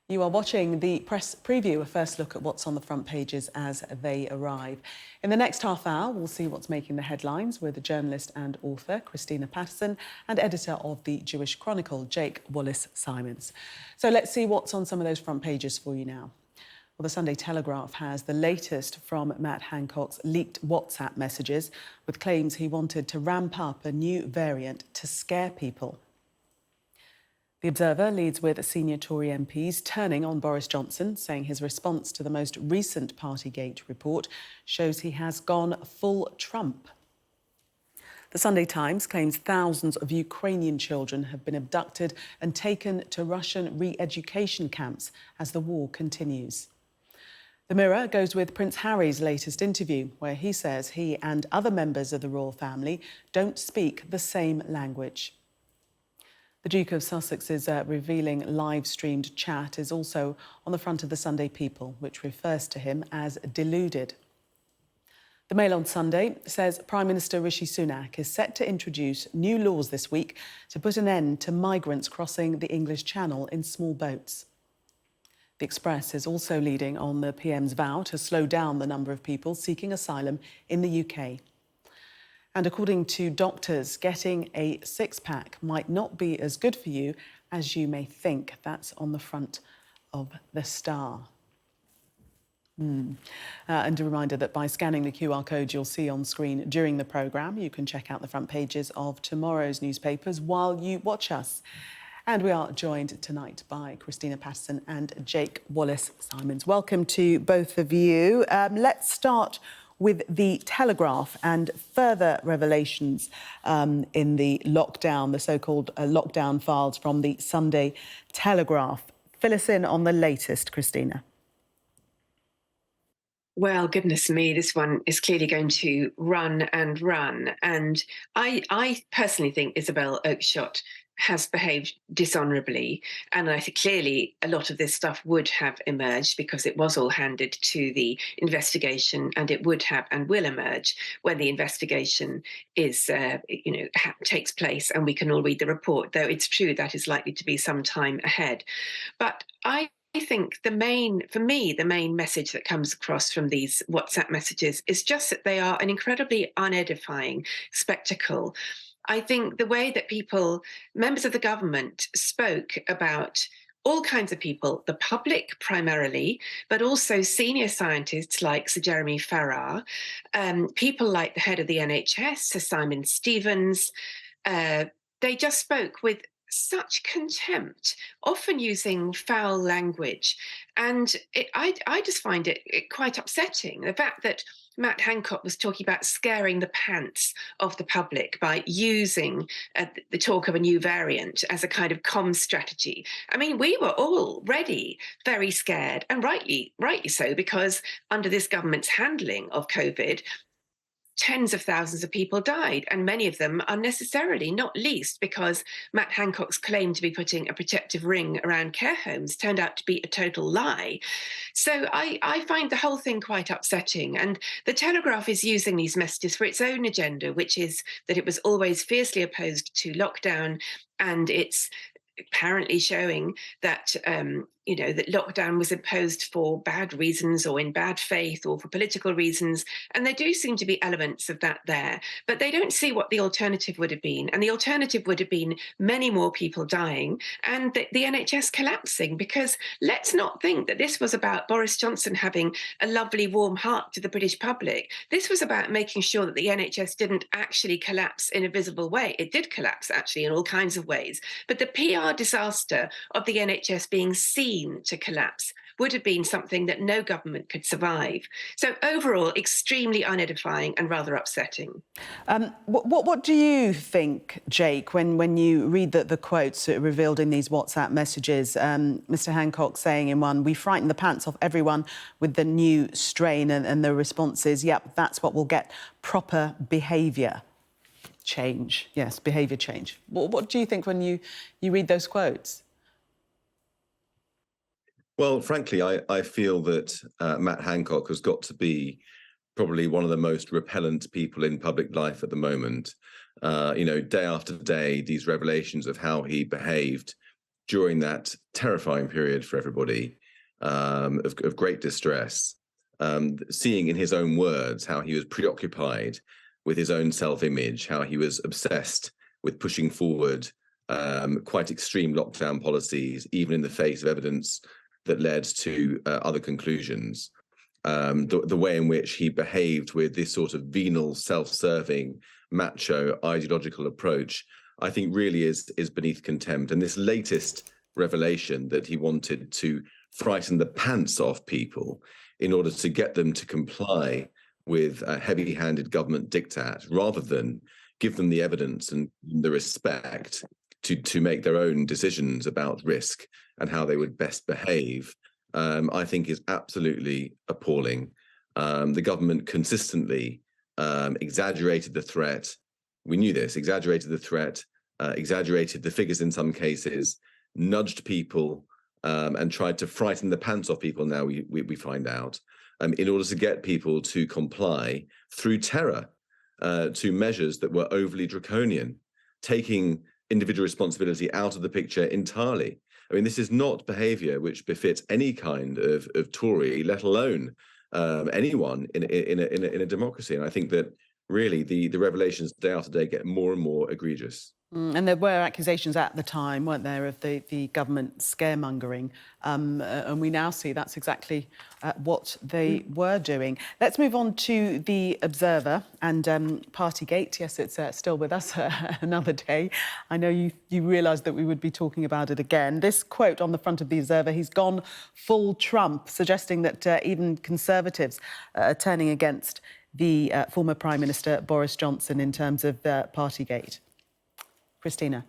You are watching the press preview, a first look at what's on the front pages as they arrive. In the next half hour, we'll see what's making the headlines with the journalist and author Christina Patterson and editor of the Jewish Chronicle, Jake Wallis-Simons. So let's see what's on some of those front pages for you now. Well, the Sunday Telegraph has the latest from Matt Hancock's leaked WhatsApp messages with claims he wanted to ramp up a new variant to scare people. The Observer leads with senior Tory MPs turning on Boris Johnson, saying his response to the most recent Partygate report shows he has gone full Trump. The Sunday Times claims thousands of Ukrainian children have been abducted and taken to Russian re-education camps as the war continues. The Mirror goes with Prince Harry's latest interview, where he says he and other members of the royal family don't speak the same language. The Duke of Sussex's revealing live-streamed chat is also on the front of the Sunday People, which refers to him as deluded. The Mail on Sunday says Prime Minister Rishi Sunak is set to introduce new laws this week to put an end to migrants crossing the English Channel in small boats. The Express is also leading on the PM's vow to slow down the number of people seeking asylum in the UK. And according to doctors, getting a six-pack might not be as good for you as you may think. That's on the front of the Star. And a reminder that by scanning the QR code you'll see on screen during the programme, you can check out the front pages of tomorrow's newspapers while you watch us. And we are joined tonight by Christina Patterson and Jake Wallis-Simons. Welcome to both of you. Let's start with the Telegraph and further revelations in the lockdown, the so-called lockdown files from the Sunday Telegraph. Fill us in on the latest, Christina. Well, goodness me, this one is clearly going to run and run. And I personally think Isabel Oakeshott has behaved dishonourably. And I think clearly a lot of this stuff would have emerged because it was all handed to the investigation, and it would have and will emerge when the investigation is, takes place and we can all read the report, though it's true that is likely to be some time ahead. But I think the main message that comes across from these WhatsApp messages is just that they are an incredibly unedifying spectacle. I think the way that members of the government spoke about all kinds of people, the public primarily, but also senior scientists like Sir Jeremy Farrar, people like the head of the NHS, Sir Simon Stevens, they just spoke with such contempt, often using foul language. And I just find it quite upsetting, the fact that Matt Hancock was talking about scaring the pants of the public by using the talk of a new variant as a kind of comm strategy. I mean, we were already very scared, and rightly so, because under this government's handling of COVID, tens of thousands of people died, and many of them unnecessarily, not least because Matt Hancock's claim to be putting a protective ring around care homes turned out to be a total lie. So I find the whole thing quite upsetting. And the Telegraph is using these messages for its own agenda, which is that it was always fiercely opposed to lockdown, and it's apparently showing that that lockdown was imposed for bad reasons or in bad faith or for political reasons. And there do seem to be elements of that there, but they don't see what the alternative would have been. And the alternative would have been many more people dying and the NHS collapsing, because let's not think that this was about Boris Johnson having a lovely warm heart to the British public. This was about making sure that the NHS didn't actually collapse in a visible way. It did collapse actually in all kinds of ways, but the PR disaster of the NHS being seen to collapse would have been something that no government could survive. So overall, extremely unedifying and rather upsetting. What do you think, Jake, when you read the quotes revealed in these WhatsApp messages? Mr. Hancock saying in one, "We frighten the pants off everyone with the new strain," and the response is, "Yep, that's what will get proper behaviour change." Yes, behaviour change. What do you think when you read those quotes? Well, frankly, I feel that Matt Hancock has got to be probably one of the most repellent people in public life at the moment. Day after day, these revelations of how he behaved during that terrifying period for everybody, of great distress, seeing in his own words how he was preoccupied with his own self-image, how he was obsessed with pushing forward quite extreme lockdown policies, even in the face of evidence that led to other conclusions. The way in which he behaved with this sort of venal, self-serving, macho, ideological approach, I think really is beneath contempt. And this latest revelation that he wanted to frighten the pants off people in order to get them to comply with a heavy-handed government diktat, rather than give them the evidence and the respect to make their own decisions about risk and how they would best behave, I think is absolutely appalling. The government consistently exaggerated the threat. We knew this, exaggerated the threat, exaggerated the figures in some cases, nudged people and tried to frighten the pants off people, now we find out, in order to get people to comply through terror to measures that were overly draconian, taking individual responsibility out of the picture entirely. I mean, this is not behaviour which befits any kind of Tory, let alone anyone in a democracy. And I think that really the revelations day after day get more and more egregious. And there were accusations at the time, weren't there, of the government scaremongering, and we now see that's exactly what they were doing. Let's move on to the Observer and Partygate. Yes, it's still with us another day. I know you realised that we would be talking about it again. This quote on the front of the Observer: "He's gone full Trump," suggesting that even Conservatives are turning against the former Prime Minister Boris Johnson in terms of Partygate. Christina.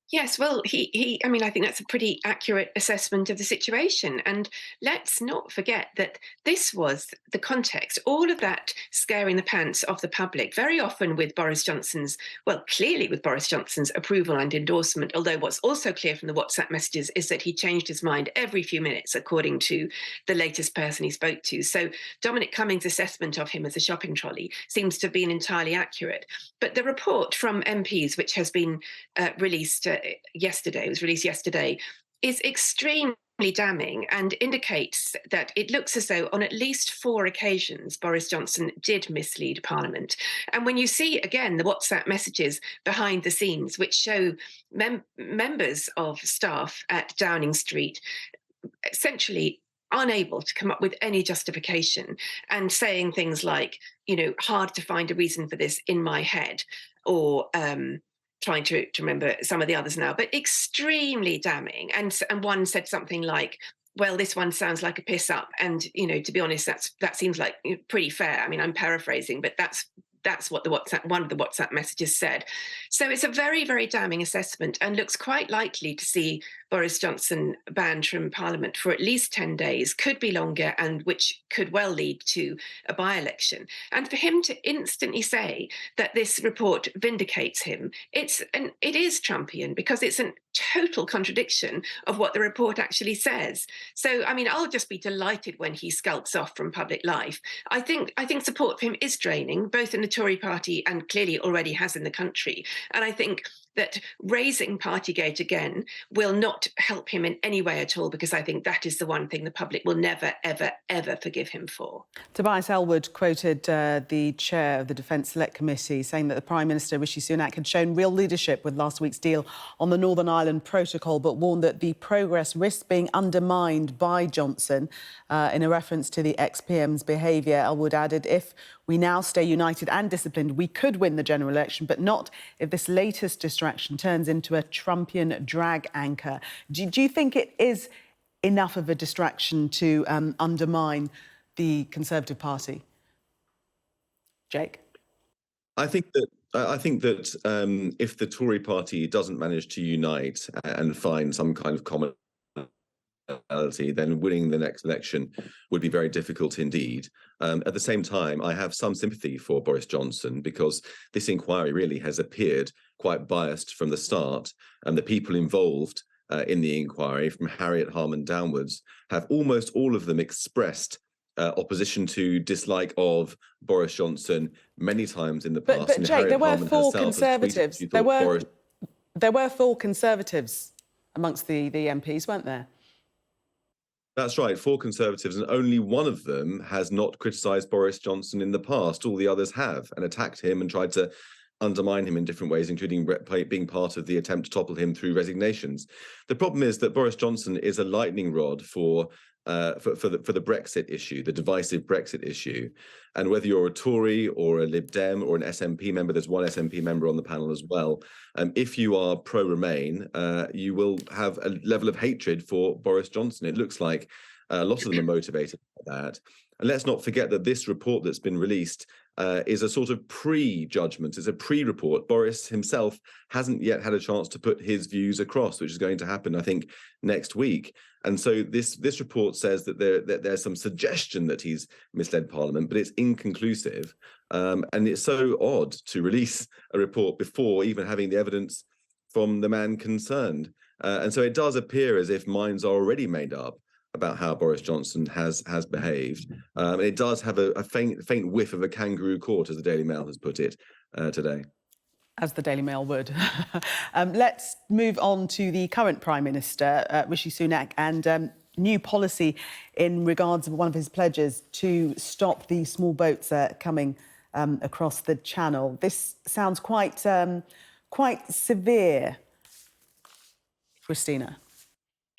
Yes, well, I mean, I think that's a pretty accurate assessment of the situation. And let's not forget that this was the context, all of that scaring the pants of the public, very often with Boris Johnson's, well, clearly with Boris Johnson's approval and endorsement, although what's also clear from the WhatsApp messages is that he changed his mind every few minutes, according to the latest person he spoke to. So Dominic Cummings' assessment of him as a shopping trolley seems to have been entirely accurate. But the report from MPs, which has been released yesterday, is extremely damning and indicates that it looks as though on at least 4 occasions Boris Johnson did mislead Parliament. And when you see, again, the WhatsApp messages behind the scenes, which show members of staff at Downing Street essentially unable to come up with any justification and saying things like, hard to find a reason for this in my head, or trying to remember some of the others now, but extremely damning. And one said something like, well, this one sounds like a piss up. And, to be honest, that seems like pretty fair. I mean, I'm paraphrasing, but that's what one of the WhatsApp messages said. So it's a very, very damning assessment, and looks quite likely to see Boris Johnson banned from Parliament for at least 10 days, could be longer, and which could well lead to a by-election. And for him to instantly say that this report vindicates him, it is Trumpian, because it's a total contradiction of what the report actually says. So, I mean, I'll just be delighted when he skulks off from public life. I think support for him is draining, both in the Tory party and clearly already has in the country. And I think that raising Partygate again will not help him in any way at all, because I think that is the one thing the public will never, ever, ever forgive him for. Tobias Ellwood quoted the chair of the Defence Select Committee saying that the Prime Minister, Rishi Sunak, had shown real leadership with last week's deal on the Northern Ireland Protocol, but warned that the progress risks being undermined by Johnson. In a reference to the ex-PM's behaviour, Ellwood added, "If we now stay united and disciplined, we could win the general election, but not if this latest distraction turns into a Trumpian drag anchor." Do you think it is enough of a distraction to undermine the Conservative Party? Jake? I think that if the Tory party doesn't manage to unite and find some kind of common, then winning the next election would be very difficult indeed. At the same time, I have some sympathy for Boris Johnson, because this inquiry really has appeared quite biased from the start, and the people involved in the inquiry, from Harriet Harman downwards, have almost all of them expressed opposition to, dislike of Boris Johnson many times in the past. But Jake, there were 4 Conservatives. There were 4 Conservatives amongst the MPs, weren't there? That's right, 4 Conservatives, and only one of them has not criticised Boris Johnson in the past. All the others have, and attacked him and tried to undermine him in different ways, including being part of the attempt to topple him through resignations. The problem is that Boris Johnson is a lightning rod for the Brexit issue, the divisive Brexit issue. And whether you're a Tory or a Lib Dem or an SNP member, there's one SNP member on the panel as well, if you are pro-Remain, you will have a level of hatred for Boris Johnson. It looks like a lot of them are motivated by that. And let's not forget that this report that's been released is a sort of pre-judgment. It's a pre-report. Boris himself hasn't yet had a chance to put his views across, which is going to happen, I think, next week. And so this report says that there's some suggestion that he's misled Parliament, but it's inconclusive. And it's so odd to release a report before even having the evidence from the man concerned. And so it does appear as if minds are already made up about how Boris Johnson has behaved. And it does have a faint whiff of a kangaroo court, as the Daily Mail has put it today. As the Daily Mail would. Let's move on to the current Prime Minister, Rishi Sunak, and new policy in regards to one of his pledges to stop the small boats coming across the Channel. This sounds quite severe, Christina.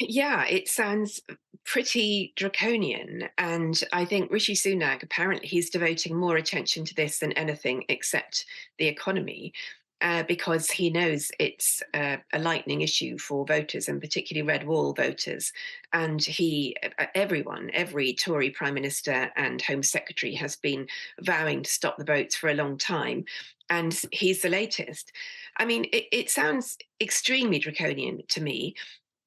Yeah, it sounds pretty draconian. And I think Rishi Sunak, apparently he's devoting more attention to this than anything except the economy, because he knows it's a lightning issue for voters, and particularly Red Wall voters. And every Tory Prime Minister and Home Secretary has been vowing to stop the boats for a long time. And he's the latest. I mean, it sounds extremely draconian to me.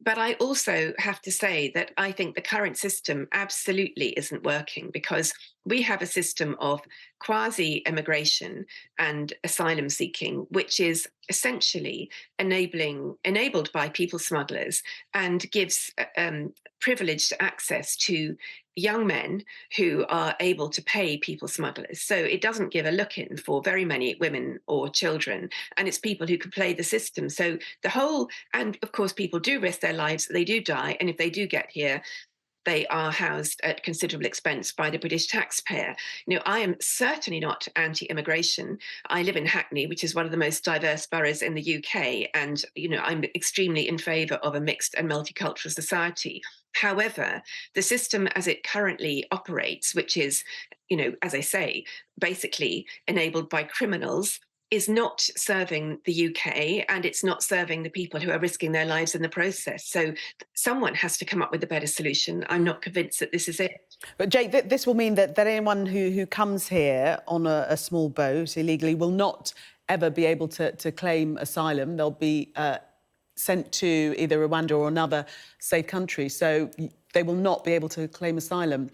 But I also have to say that I think the current system absolutely isn't working, because we have a system of quasi-immigration and asylum seeking, which is essentially enabled by people smugglers, and gives privileged access to young men who are able to pay people smugglers. So it doesn't give a look-in for very many women or children, and it's people who can play the system. So and of course people do risk their lives, they do die, and if they do get here, they are housed at considerable expense by the British taxpayer. You know, I am certainly not anti-immigration. I live in Hackney, which is one of the most diverse boroughs in the UK, and I'm extremely in favour of a mixed and multicultural society. However, the system as it currently operates, which is, as I say, basically enabled by criminals, is not serving the UK, and it's not serving the people who are risking their lives in the process. So someone has to come up with a better solution. I'm not convinced that this is it. But Jake, this will mean that anyone who comes here on a small boat illegally will not ever be able to claim asylum. They'll be sent to either Rwanda or another safe country. So they will not be able to claim asylum.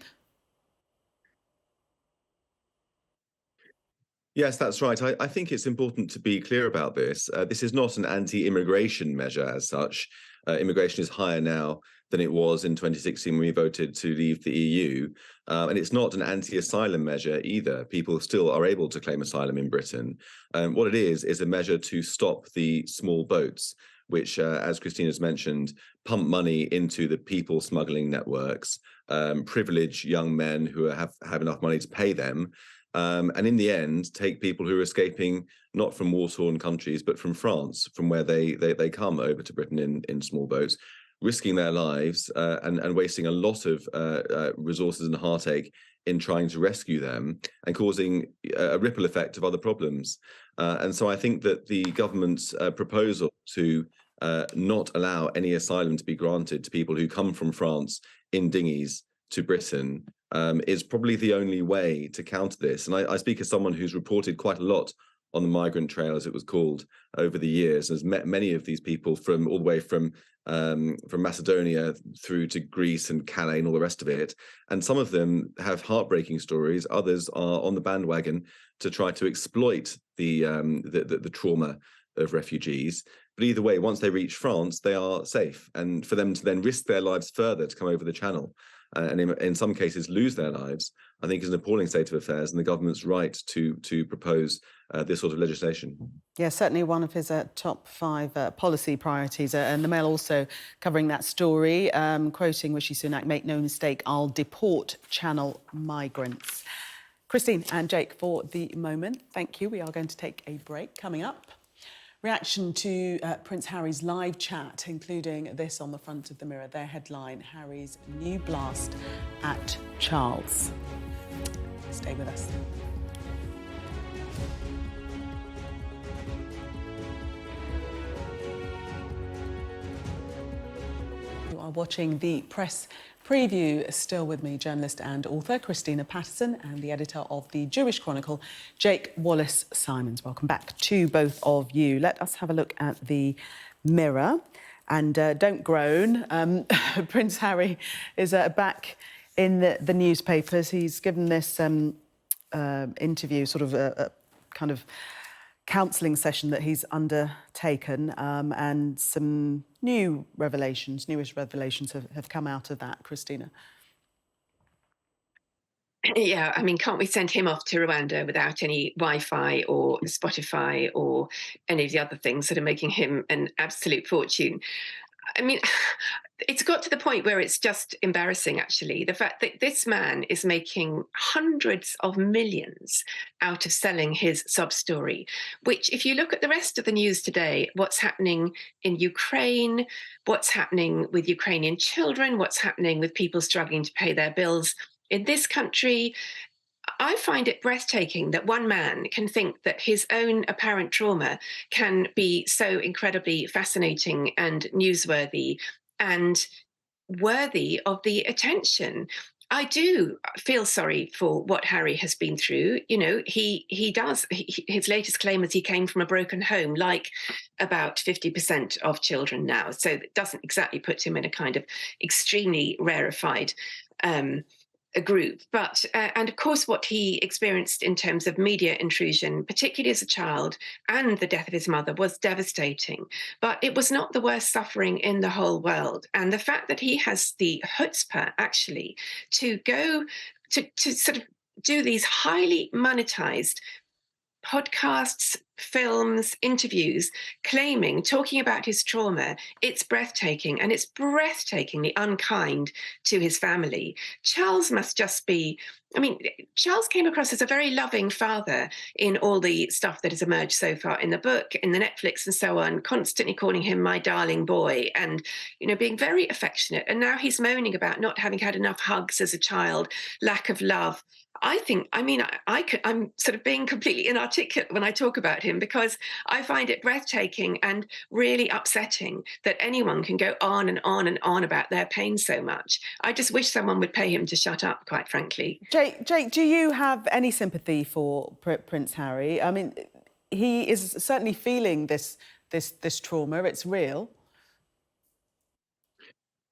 Yes, that's right. I think it's important to be clear about this. This is not an anti-immigration measure as such. Immigration is higher now than it was in 2016 when we voted to leave the EU. And it's not an anti-asylum measure either. People still are able to claim asylum in Britain. What it is a measure to stop the small boats, which, as Christina's mentioned, pump money into the people smuggling networks, privilege young men who have enough money to pay them, and in the end, take people who are escaping not from war-torn countries, but from France, from where they come over to Britain in small boats, risking their lives and wasting a lot of resources and heartache in trying to rescue them, and causing a ripple effect of other problems. And so I think that the government's proposal to not allow any asylum to be granted to people who come from France in dinghies to Britain is probably the only way to counter this. And I speak as someone who's reported quite a lot on the migrant trail, as it was called, over the years, has met many of these people from all the way from Macedonia through to Greece and Calais and all the rest of it. And some of them have heartbreaking stories. Others are on the bandwagon to try to exploit the trauma of refugees. But either way, once they reach France, they are safe. And for them to then risk their lives further to come over the Channel, and in some cases lose their lives, I think is an appalling state of affairs, and the government's right to propose this sort of legislation. Yeah, certainly one of his top 5 policy priorities. And the Mail also covering that story, quoting Rishi Sunak, "Make no mistake, I'll deport Channel migrants." Christine and Jake, for the moment, thank you. We are going to take a break. Coming up, reaction to Prince Harry's live chat, including this on the front of the Mirror, their headline, "Harry's new blast at Charles." Stay with us. You are watching the press preview. Still with me, journalist and author Christina Patterson, and the editor of the Jewish Chronicle, Jake Wallis-Simons. Welcome back to both of you. Let us have a look at the Mirror. And don't groan. Prince Harry is back in the newspapers. He's given this interview, sort of a kind of counselling session that he's undertaken, and some newish revelations have come out of that, Christina. Yeah, I mean, can't we send him off to Rwanda without any Wi-Fi or Spotify or any of the other things that are making him an absolute fortune? I mean, it's got to the point where it's just embarrassing, actually. The fact that this man is making hundreds of millions out of selling his sub story, which, if you look at the rest of the news today, what's happening in Ukraine, what's happening with Ukrainian children, what's happening with people struggling to pay their bills in this country, I find it breathtaking that one man can think that his own apparent trauma can be so incredibly fascinating and newsworthy and worthy of the attention. I do feel sorry for what Harry has been through. You know, he does. His latest claim is he came from a broken home, like about 50% of children now. So it doesn't exactly put him in a kind of extremely rarefied a group. But, and of course, what he experienced in terms of media intrusion, particularly as a child, and the death of his mother was devastating. But it was not the worst suffering in the whole world. And the fact that he has the chutzpah, actually, to go to sort of do these highly monetized podcasts, films, interviews, talking about his trauma, it's breathtaking, and it's breathtakingly unkind to his family. Charles must just be, I mean, Charles came across as a very loving father in all the stuff that has emerged so far in the book, in the Netflix and so on, constantly calling him my darling boy and, you know, being very affectionate. And now he's moaning about not having had enough hugs as a child, lack of love. I'm sort of being completely inarticulate when I talk about him, because I find it breathtaking and really upsetting that anyone can go on and on and on about their pain so much. I just wish someone would pay him to shut up, quite frankly. Jake, do you have any sympathy for Prince Harry? I mean, he is certainly feeling this trauma. It's real.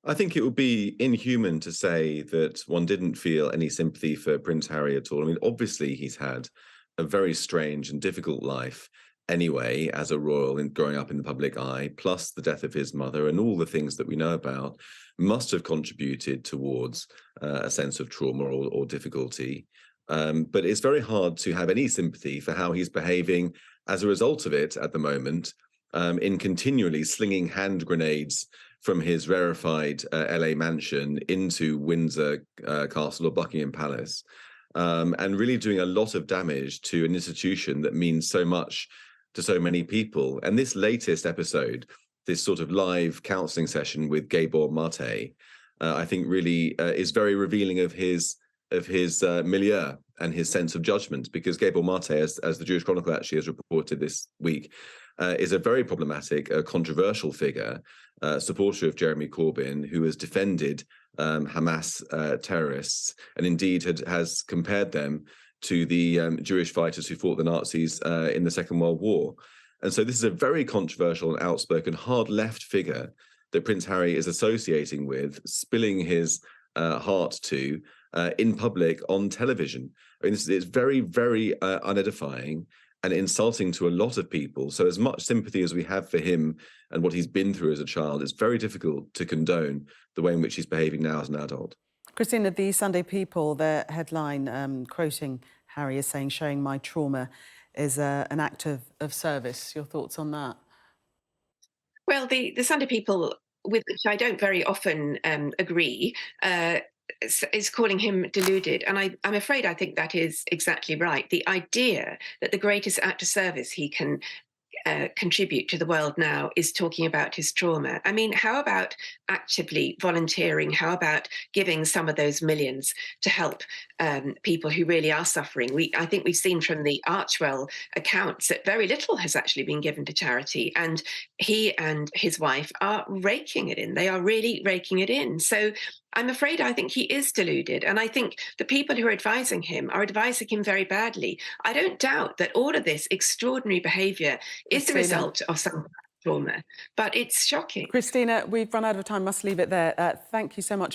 I think it would be inhuman to say that one didn't feel any sympathy for Prince Harry at all. I mean, obviously, he's had a very strange and difficult life anyway, as a royal and growing up in the public eye, plus the death of his mother and all the things that we know about must have contributed towards a sense of trauma or difficulty. But it's very hard to have any sympathy for how he's behaving as a result of it at the moment, in continually slinging hand grenades from his rarefied LA mansion into Windsor Castle or Buckingham Palace, and really doing a lot of damage to an institution that means so much to so many people. And this latest episode, this sort of live counselling session with Gabor Mate, I think really is very revealing of his milieu and his sense of judgment, because Gabor Mate, as the Jewish Chronicle actually has reported this week, is a very problematic, controversial figure, supporter of Jeremy Corbyn, who has defended Hamas terrorists, and indeed has compared them to the Jewish fighters who fought the Nazis in the Second World War. And so this is a very controversial and outspoken hard left figure that Prince Harry is associating with, spilling his heart to in public on television. I mean, it's very, very unedifying and insulting to a lot of people. So as much sympathy as we have for him and what he's been through as a child, it's very difficult to condone the way in which he's behaving now as an adult. Christina, the Sunday People, their headline quoting Harry is saying, "Showing my trauma is an act of service. Your thoughts on that? Well, the Sunday People, with which I don't very often agree, is calling him deluded. And I'm afraid I think that is exactly right. The idea that the greatest act of service he can contribute to the world now is talking about his trauma. I mean, how about actively volunteering? How about giving some of those millions to help people who really are suffering? I think we've seen from the Archwell accounts that very little has actually been given to charity, and he and his wife are raking it in. They are really raking it in. So I'm afraid I think he is deluded. And I think the people who are advising him very badly. I don't doubt that all of this extraordinary behavior is the result of some trauma, but it's shocking. Christina, we've run out of time. Must leave it there. Thank you so much.